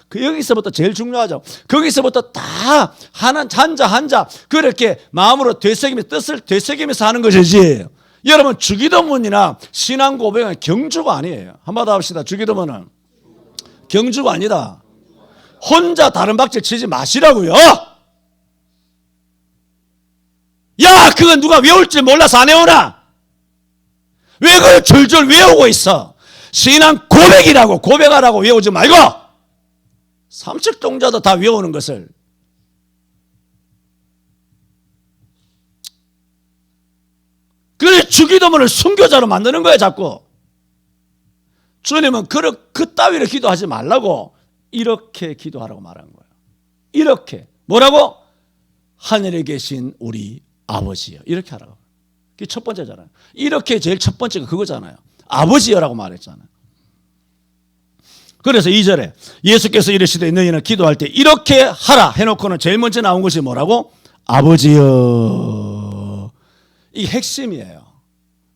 그 여기서부터 제일 중요하죠. 거기서부터 다 한자 한자 그렇게 마음으로 되새기면서 뜻을 되새기면서 하는 것이지. 여러분 주기도문이나 신앙 고백은 경주가 아니에요. 한번 더 합시다. 주기도문은 경주가 아니다. 혼자 다른 박질 치지 마시라고요. 야, 그건 누가 외울 줄 몰라서 안 외우나? 왜 그걸 줄줄 외우고 있어? 신앙 고백이라고 고백하라고 외우지 말고 삼척동자도 다 외우는 것을. 그래 주기도문을 순교자로 만드는 거야 자꾸. 주님은 그 따위로 기도하지 말라고 이렇게 기도하라고 말하는 거예요. 이렇게 뭐라고? 하늘에 계신 우리 아버지요. 이렇게 하라고. 그게 첫 번째잖아요. 이렇게 제일 첫 번째가 그거잖아요. 아버지여라고 말했잖아요. 그래서 2절에 예수께서 이르시되 너희는 기도할 때 이렇게 하라 해놓고는 제일 먼저 나온 것이 뭐라고? 아버지여. 이게 핵심이에요.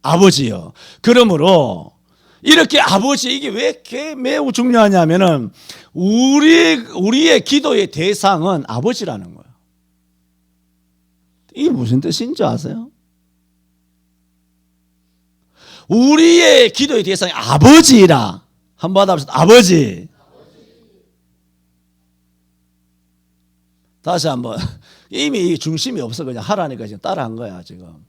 아버지여. 그러므로 이렇게 아버지, 이게 왜 이렇게 매우 중요하냐면은 우리의 기도의 대상은 아버지라는 거예요. 이게 무슨 뜻인지 아세요? 우리의 기도의 대상이 아버지라. 한번 합시다. 아버지. 다시 한번. 이미 중심이 없어. 그냥 하라니까 지금 따라한 거야, 지금.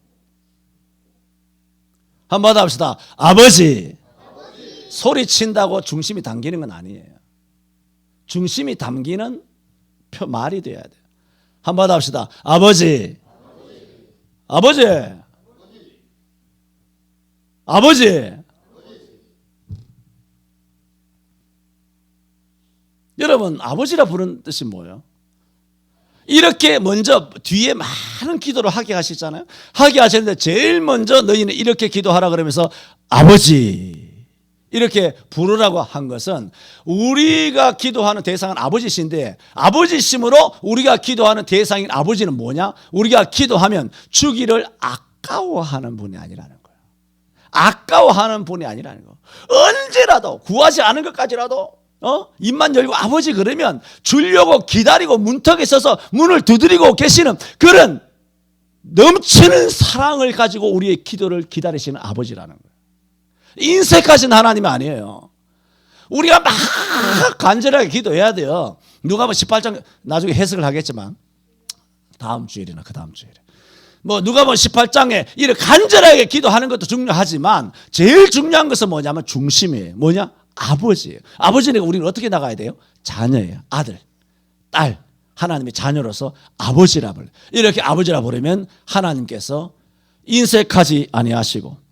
한번 합시다. 아버지. 소리친다고 중심이 담기는 건 아니에요. 중심이 담기는 말이 돼야 돼요. 한번 합시다. 아버지. 아버지. 아버지. 여러분, 아버지라 부르는 뜻이 뭐예요? 이렇게 먼저 뒤에 많은 기도를 하게 하시잖아요. 하게 하셨는데 제일 먼저 너희는 이렇게 기도하라 그러면서 아버지 이렇게 부르라고 한 것은 우리가 기도하는 대상은 아버지신데 아버지심으로 우리가 기도하는 대상인 아버지는 뭐냐? 우리가 기도하면 주기를 아까워하는 분이 아니라는 거예요. 아까워하는 분이 아니라는 거. 언제라도 구하지 않은 것까지라도 입만 열고 아버지 그러면 주려고 기다리고 문턱에 서서 문을 두드리고 계시는 그런 넘치는 사랑을 가지고 우리의 기도를 기다리시는 아버지라는 거예요. 인색하신 하나님이 아니에요. 우리가 막 간절하게 기도해야 돼요. 누가복음 18장 나중에 해석을 하겠지만 다음 주일이나 그 다음 주일에 누가복음 18장에 이렇게 간절하게 기도하는 것도 중요하지만 제일 중요한 것은 뭐냐면 중심이에요. 뭐냐? 아버지예요. 아버지는 우리는 어떻게 나가야 돼요? 자녀예요. 아들, 딸, 하나님의 자녀로서 아버지라 불러요. 이렇게 아버지라 부르면 하나님께서 인색하지 아니하시고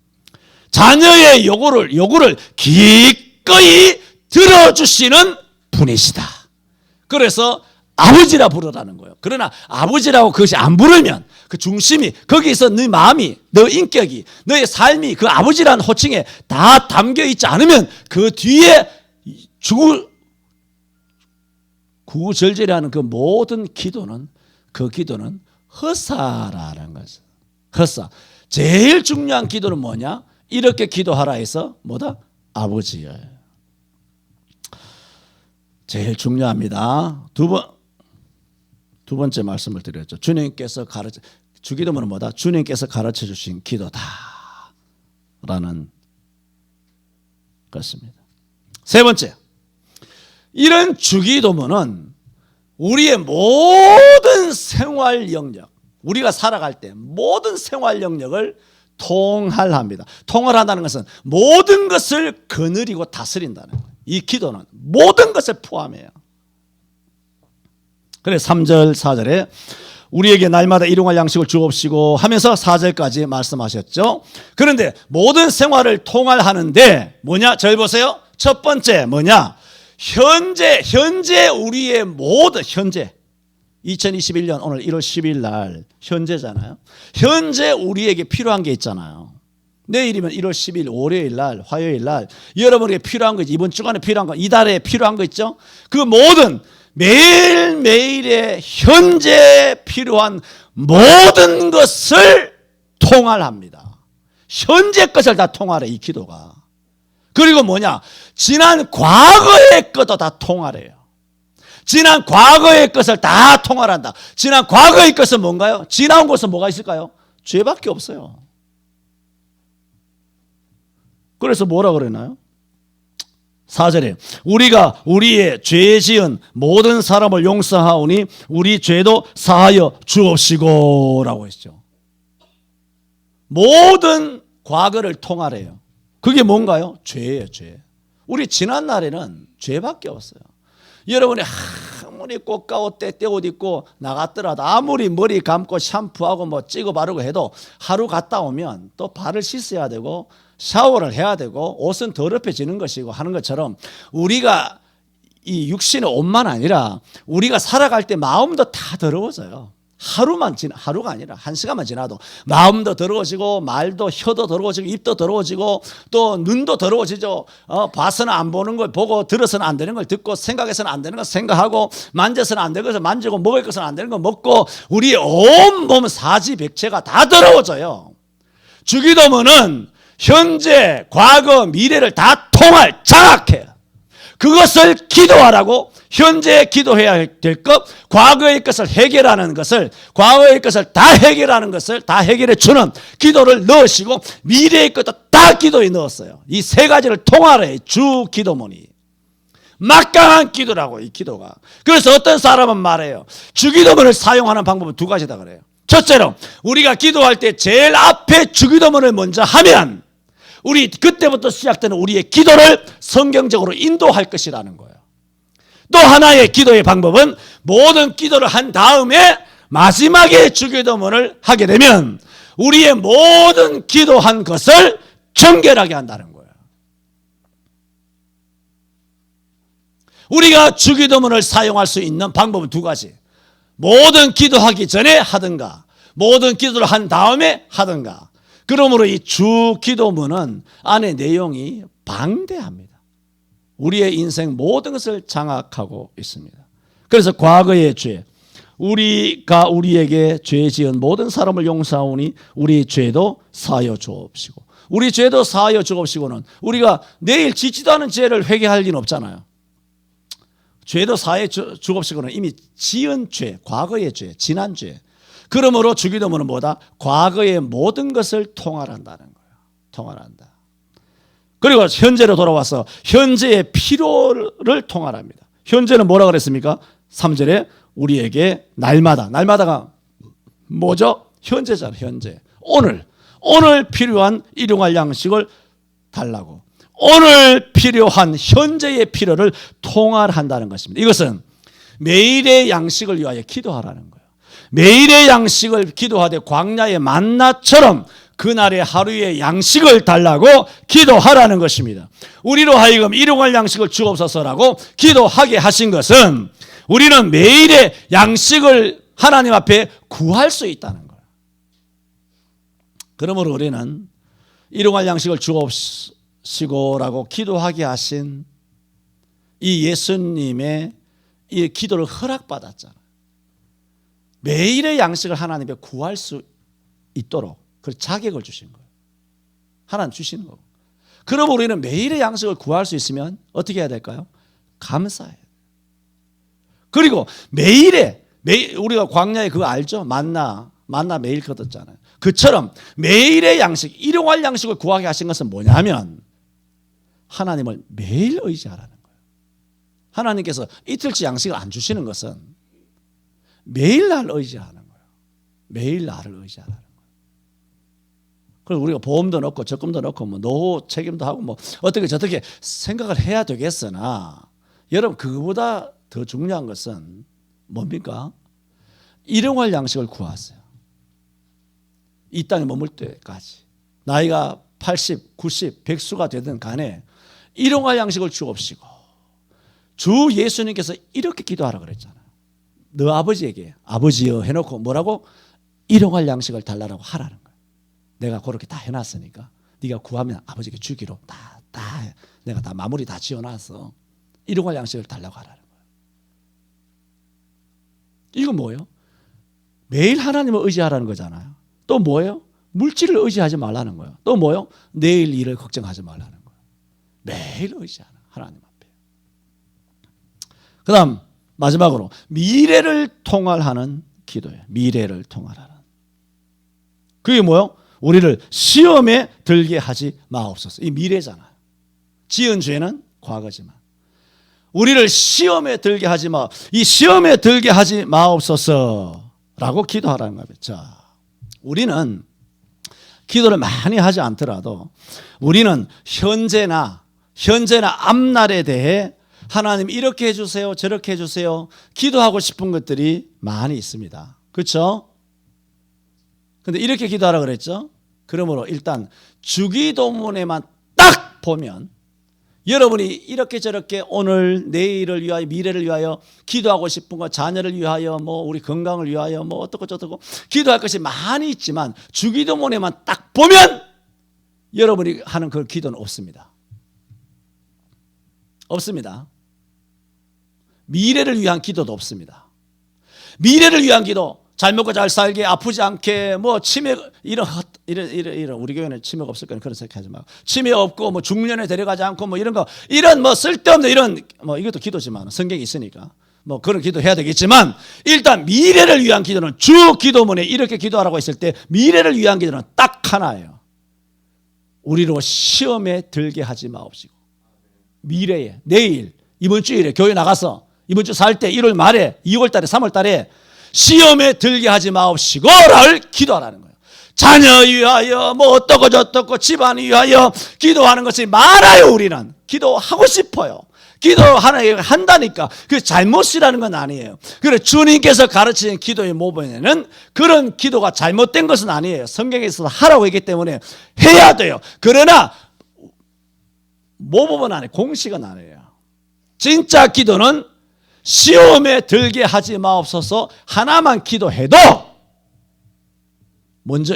자녀의 요구를 기꺼이 들어주시는 분이시다. 그래서 아버지라 부르라는 거예요. 그러나 아버지라고 그것이 안 부르면 그 중심이 거기서 네 마음이 너 인격이 너의 삶이 그 아버지라는 호칭에 다 담겨 있지 않으면 그 뒤에 구구절절하는 그 모든 기도는 그 기도는 허사라는 거죠. 허사. 제일 중요한 기도는 뭐냐? 이렇게 기도하라 해서 뭐다? 아버지예요. 제일 중요합니다. 두 번째 말씀을 드렸죠. 주님께서 주기도문은 뭐다? 주님께서 가르쳐 주신 기도다 라는 것입니다. 세 번째, 이런 주기도문은 우리의 모든 생활 영역, 우리가 살아갈 때 모든 생활 영역을 통할합니다. 통할한다는 것은 모든 것을 거느리고 다스린다는 거예요. 이 기도는 모든 것을 포함해요. 그래서 3절 4절에 우리에게 날마다 일용할 양식을 주옵시고 하면서 4절까지 말씀하셨죠. 그런데 모든 생활을 통할하는데 뭐냐? 절 보세요. 첫 번째 뭐냐? 현재 우리의 모든 2021년 오늘 1월 10일 날 현재잖아요. 현재 우리에게 필요한 게 있잖아요. 내일이면 1월 10일 월요일 날 화요일 날 여러분에게 필요한 거, 이번 주간에 필요한 거, 이달에 필요한 거 있죠. 그 모든 매일매일의 현재 필요한 모든 것을 통할합니다. 현재 것을 다 통할해, 이 기도가. 그리고 뭐냐? 지난 과거의 것도 다 통할해요. 지난 과거의 것을 다 통할한다. 지난 과거의 것은 뭔가요? 지나온 것은 뭐가 있을까요? 죄밖에 없어요. 그래서 뭐라 그러나요? 4절에 우리가 우리의 죄 지은 모든 사람을 용서하오니 우리 죄도 사하여 주옵시고 라고 했죠. 모든 과거를 통할해요. 그게 뭔가요? 죄예요, 죄. 우리 지난 날에는 죄밖에 없어요. 여러분이 아무리 꽃가옷 때때옷 입고 나갔더라도 아무리 머리 감고 샴푸하고 뭐 찍어 바르고 해도 하루 갔다 오면 또 발을 씻어야 되고 샤워를 해야 되고 옷은 더럽혀지는 것이고 하는 것처럼 우리가 이 육신의 옷만 아니라 우리가 살아갈 때 마음도 다 더러워져요. 하루가 아니라 1시간만 지나도 마음도 더러워지고 말도 혀도 더러워지고 입도 더러워지고 또 눈도 더러워지죠. 봐서는 안 보는 걸 보고 들어서는 안 되는 걸 듣고 생각해서는 안 되는 걸 생각하고 만져서는 안 되는 것을 만지고 먹을 것은 안 되는 걸 먹고 우리의 온몸 사지백체가 다 더러워져요. 주기도문은 현재, 과거, 미래를 다 장악해요. 그것을 기도하라고 현재 기도해야 될 것, 과거의 것을 해결하는 것을, 과거의 것을 다 해결하는 것을 다 해결해 주는 기도를 넣으시고 미래의 것도 다 기도에 넣었어요. 이 세 가지를 통할해 주 기도문이. 막강한 기도라고 이 기도가. 그래서 어떤 사람은 말해요. 주 기도문을 사용하는 방법은 두 가지다 그래요. 첫째로 우리가 기도할 때 제일 앞에 주 기도문을 먼저 하면 우리 그때부터 시작되는 우리의 기도를 성경적으로 인도할 것이라는 거예요. 또 하나의 기도의 방법은 모든 기도를 한 다음에 마지막에 주기도문을 하게 되면 우리의 모든 기도한 것을 정결하게 한다는 거예요. 우리가 주기도문을 사용할 수 있는 방법은 두 가지. 모든 기도하기 전에 하든가 모든 기도를 한 다음에 하든가. 그러므로 이 주기도문은 안에 내용이 방대합니다. 우리의 인생 모든 것을 장악하고 있습니다. 그래서 과거의 죄, 우리가 우리에게 죄 지은 모든 사람을 용서하오니 우리 죄도 사하여 주옵시고, 우리 죄도 사하여 주옵시고는 우리가 내일 짓지도 않은 죄를 회개할 리는 없잖아요. 죄도 사하여 주옵시고는 이미 지은 죄, 과거의 죄, 지난 죄. 그러므로 주기도문은 뭐다? 과거의 모든 것을 통할한다는 거예요. 통할한다. 그리고 현재로 돌아와서 현재의 필요를 통할합니다. 현재는 뭐라 그랬습니까? 3절에 우리에게 날마다가 뭐죠? 현재잖아요. 현재. 오늘 필요한 일용할 양식을 달라고. 오늘 필요한 현재의 필요를 통할한다는 것입니다. 이것은 매일의 양식을 위하여 기도하라는 거예요. 매일의 양식을 기도하되 광야의 만나처럼 그날의 하루의 양식을 달라고 기도하라는 것입니다. 우리로 하여금 일용할 양식을 주옵소서라고 기도하게 하신 것은 우리는 매일의 양식을 하나님 앞에 구할 수 있다는 거예요. 그러므로 우리는 일용할 양식을 주옵시고라고 기도하게 하신 이 예수님의 이 기도를 허락받았잖아요. 매일의 양식을 하나님께 구할 수 있도록 그 자격을 주신 거예요. 하나님 주시는 거고. 그럼 우리는 매일의 양식을 구할 수 있으면 어떻게 해야 될까요? 감사해야 돼요. 그리고 우리가 광야에 그거 알죠? 만나 매일 거뒀잖아요. 그처럼 매일의 양식, 일용할 양식을 구하게 하신 것은 뭐냐면 하나님을 매일 의지하라는 거예요. 하나님께서 이틀치 양식을 안 주시는 것은 매일 날 의지하는 거예요. 매일 나를 의지하라는 거예요. 그래서 우리가 보험도 넣고 적금도 넣고 뭐 노후 책임도 하고 뭐 어떻게 저렇게 생각을 해야 되겠으나 여러분 그거보다 더 중요한 것은 뭡니까? 일용할 양식을 구하세요. 이 땅에 머물 때까지 나이가 80, 90, 100수가 되든 간에 일용할 양식을 주옵시고 주 예수님께서 이렇게 기도하라 그랬잖아요. 너 아버지에게 아버지여 해놓고 뭐라고? 일용할 양식을 달라고 하라는 거예요. 내가 그렇게 다 해놨으니까 네가 구하면 아버지께 주기로 내가 다 마무리 다 지어놨어. 일용할 양식을 달라고 하라는 거예요. 이건 뭐예요? 매일 하나님을 의지하라는 거잖아요. 또 뭐예요? 물질을 의지하지 말라는 거예요. 또 뭐요? 내일 일을 걱정하지 말라는 거예요. 매일 의지하는 하나님 앞에. 그 다음 마지막으로 미래를 통할하는 기도예요. 미래를 통할하는. 그게 뭐요? 우리를 시험에 들게 하지 마옵소서. 이 미래잖아요. 지은 죄는 과거지만 우리를 시험에 들게 하지 마. 이 시험에 들게 하지 마옵소서라고 기도하라는 거예요. 자, 우리는 기도를 많이 하지 않더라도 우리는 현재나 앞날에 대해 하나님 이렇게 해주세요, 저렇게 해주세요 기도하고 싶은 것들이 많이 있습니다. 그렇죠? 근데 이렇게 기도하라 그랬죠? 그러므로 일단 주기도문에만 딱 보면 여러분이 이렇게 저렇게 오늘 내일을 위하여 미래를 위하여 기도하고 싶은 거 자녀를 위하여 뭐 우리 건강을 위하여 뭐 어떻고 저떻고 기도할 것이 많이 있지만 주기도문에만 딱 보면 여러분이 하는 그 기도는 없습니다. 없습니다. 미래를 위한 기도도 없습니다. 미래를 위한 기도 잘 먹고 잘 살게 아프지 않게 뭐 치매 이런 우리 교회는 치매가 없을 거니까 그런 생각하지 말고 치매 없고 뭐 중년에 데려가지 않고 뭐 이런 거 이런 뭐 쓸데없는 이런 뭐 이것도 기도지만 성경이 있으니까 뭐 그런 기도 해야 되겠지만 일단 미래를 위한 기도는 주 기도문에 이렇게 기도하라고 했을 때 미래를 위한 기도는 딱 하나예요. 우리로 시험에 들게 하지 마옵시고 미래에 내일 이번 주일에 교회 나가서 이번 주 살 때 1월 말에 2월 달에 3월 달에 시험에 들게 하지 마옵시고를 기도하라는 거예요. 자녀 위하여 뭐 어떻고 저떻고 집안 위하여 기도하는 것이 많아요. 우리는 기도하고 싶어요. 한다니까 그 잘못이라는 건 아니에요. 그래 주님께서 가르치는 기도의 모범에는 그런 기도가 잘못된 것은 아니에요. 성경에서 하라고 했기 때문에 해야 돼요. 그러나 모범은 아니에요. 공식은 아니에요. 진짜 기도는 시험에 들게 하지 마옵소서 하나만 기도해도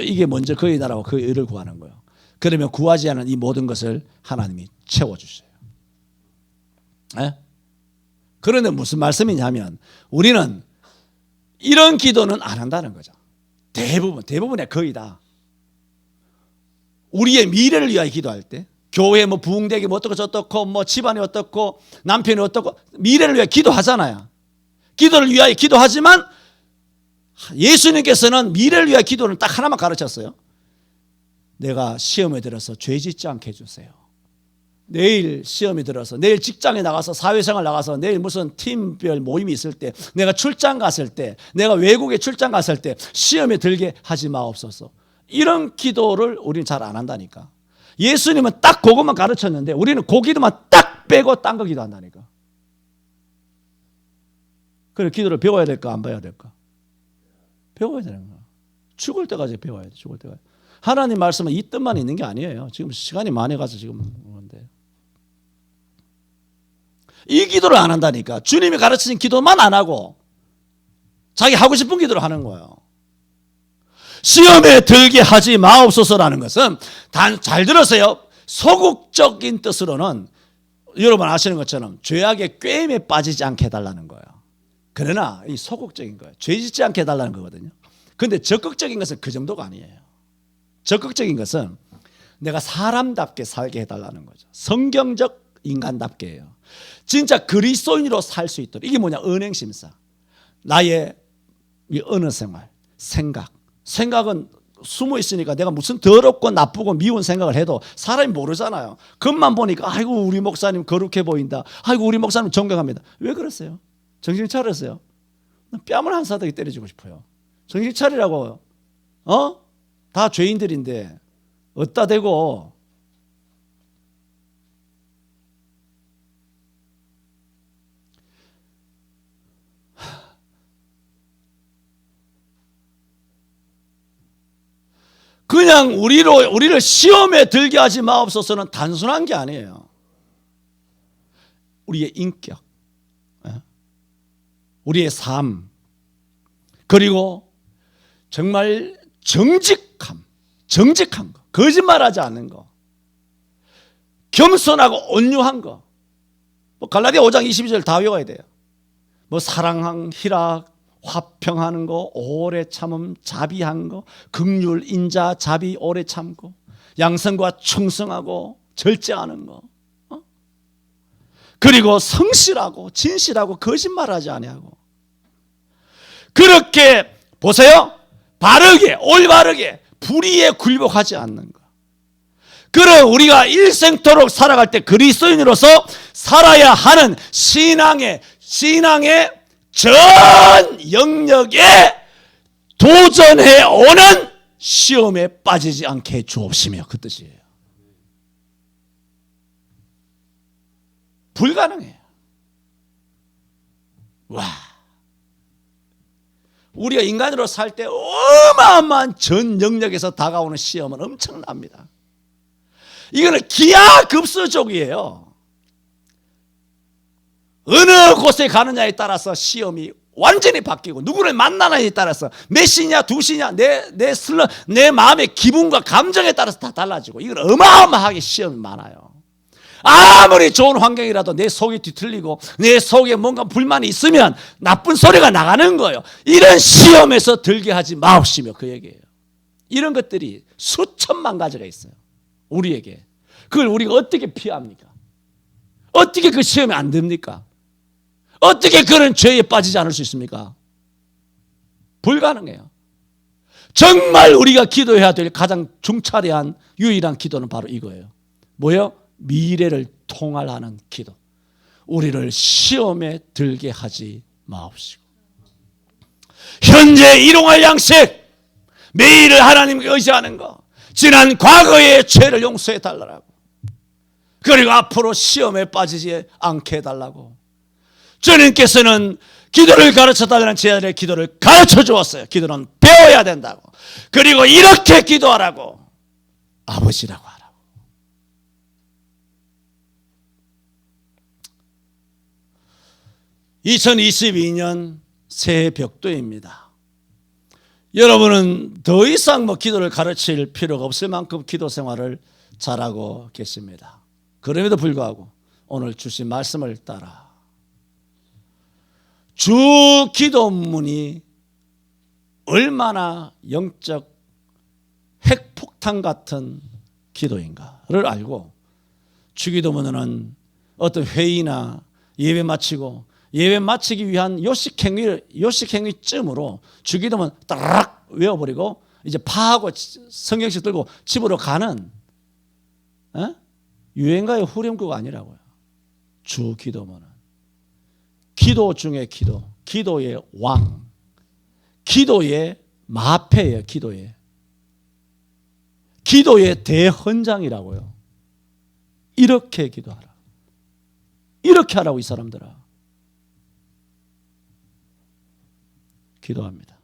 이게 먼저 그의 나라와 그의 의를 구하는 거예요. 그러면 구하지 않은 이 모든 것을 하나님이 채워주세요. 네? 그런데 무슨 말씀이냐면 우리는 이런 기도는 안 한다는 거죠. 대부분의 거의 다 우리의 미래를 위하여 기도할 때 교회 뭐 부흥되기 뭐 어떻고 저떻고 뭐 집안이 어떻고 남편이 어떻고 미래를 위해 기도하잖아요. 기도를 위하여 기도하지만 예수님께서는 미래를 위하여 기도는 딱 하나만 가르쳤어요. 내가 시험에 들어서 죄 짓지 않게 해주세요. 내일 시험에 들어서 내일 직장에 나가서 사회생활 나가서 내일 무슨 팀별 모임이 있을 때 내가 출장 갔을 때 내가 외국에 출장 갔을 때 시험에 들게 하지 마옵소서. 이런 기도를 우리는 잘 안 한다니까. 예수님은 딱 그것만 가르쳤는데 우리는 그 기도만 딱 빼고 딴 거 기도한다니까. 그래 기도를 배워야 될까 안 배워야 될까? 배워야 되는 거야. 죽을 때까지 배워야 돼. 죽을 때까지. 하나님 말씀은 이 뜻만 있는 게 아니에요. 지금 시간이 많이 가서 지금 그런데 이 기도를 안 한다니까. 주님이 가르치신 기도만 안 하고 자기 하고 싶은 기도를 하는 거예요. 시험에 들게 하지 마옵소서라는 것은 잘 들으세요. 소극적인 뜻으로는 여러분 아시는 것처럼 죄악의 꾀임에 빠지지 않게 해달라는 거예요. 그러나 이 소극적인 거예요. 죄 짓지 않게 해달라는 거거든요. 그런데 적극적인 것은 그 정도가 아니에요. 적극적인 것은 내가 사람답게 살게 해달라는 거죠. 성경적 인간답게 해요. 진짜 그리스도인으로 살 수 있도록. 이게 뭐냐? 은행심사. 나의 이 언어 생활, 생각은 숨어 있으니까 내가 무슨 더럽고 나쁘고 미운 생각을 해도 사람이 모르잖아요. 겉만 보니까 아이고 우리 목사님 거룩해 보인다. 아이고 우리 목사님 존경합니다. 왜 그랬어요? 정신 차렸어요? 뺨을 한 사닥이 때려주고 싶어요. 정신 차리라고. 다 죄인들인데 어디다 대고. 그냥 우리를 시험에 들게 하지 마옵소서는 단순한 게 아니에요. 우리의 인격, 우리의 삶, 그리고 정말 정직한 거, 거짓말하지 않는 거, 겸손하고 온유한 거. 뭐 갈라디아 5장 22절 다 외워야 돼요. 뭐 사랑, 희락, 화평하는 거, 오래 참음, 자비한 거, 긍휼, 인자, 자비, 오래 참고, 양성과 충성하고 절제하는 거, 그리고 성실하고 진실하고 거짓말하지 아니하고, 그렇게 보세요. 바르게 올바르게 불의에 굴복하지 않는 것. 그래 우리가 일생토록 살아갈 때 그리스도인으로서 살아야 하는 신앙의 전 영역에 도전해 오는 시험에 빠지지 않게 주옵시며, 그 뜻이에요. 불가능해요. 와, 우리가 인간으로 살 때 어마어마한 전 영역에서 다가오는 시험은 엄청납니다. 이거는 기하급수적이에요. 어느 곳에 가느냐에 따라서 시험이 완전히 바뀌고, 누구를 만나느냐에 따라서 몇 시냐 두 시냐 내 마음의 기분과 감정에 따라서 다 달라지고, 이건 어마어마하게 시험이 많아요. 아무리 좋은 환경이라도 내 속이 뒤틀리고 내 속에 뭔가 불만이 있으면 나쁜 소리가 나가는 거예요. 이런 시험에서 들게 하지 마옵시며, 그 얘기예요. 이런 것들이 수천만 가지가 있어요, 우리에게. 그걸 우리가 어떻게 피합니까? 어떻게 그 시험에 안 듭니까? 어떻게 그런 죄에 빠지지 않을 수 있습니까? 불가능해요. 정말 우리가 기도해야 될 가장 중차대한 유일한 기도는 바로 이거예요. 뭐예요? 미래를 통할하는 기도. 우리를 시험에 들게 하지 마옵시고, 현재 일용할 양식, 매일을 하나님께 의지하는 거, 지난 과거의 죄를 용서해 달라고, 그리고 앞으로 시험에 빠지지 않게 해달라고. 주님께서는 기도를 가르쳐 달라는 제자들의 기도를 가르쳐 주었어요. 기도는 배워야 된다고. 그리고 이렇게 기도하라고, 아버지라고 하라고. 2022년 새해 벽도입니다. 여러분은 더 이상 기도를 가르칠 필요가 없을 만큼 기도 생활을 잘하고 계십니다. 그럼에도 불구하고 오늘 주신 말씀을 따라 주 기도문이 얼마나 영적 핵폭탄 같은 기도인가를 알고, 주 기도문은 어떤 회의나 예배 마치고 예배 마치기 위한 요식행위쯤으로 주 기도문 딱 외워버리고 이제 파하고 성경책 들고 집으로 가는 유행가의 후렴구가 아니라고요. 주 기도문은 기도 중에 기도, 기도의 왕, 기도의 마패예요. 기도의 대헌장이라고요. 이렇게 기도하라. 이렇게 하라고, 이 사람들아. 기도합니다.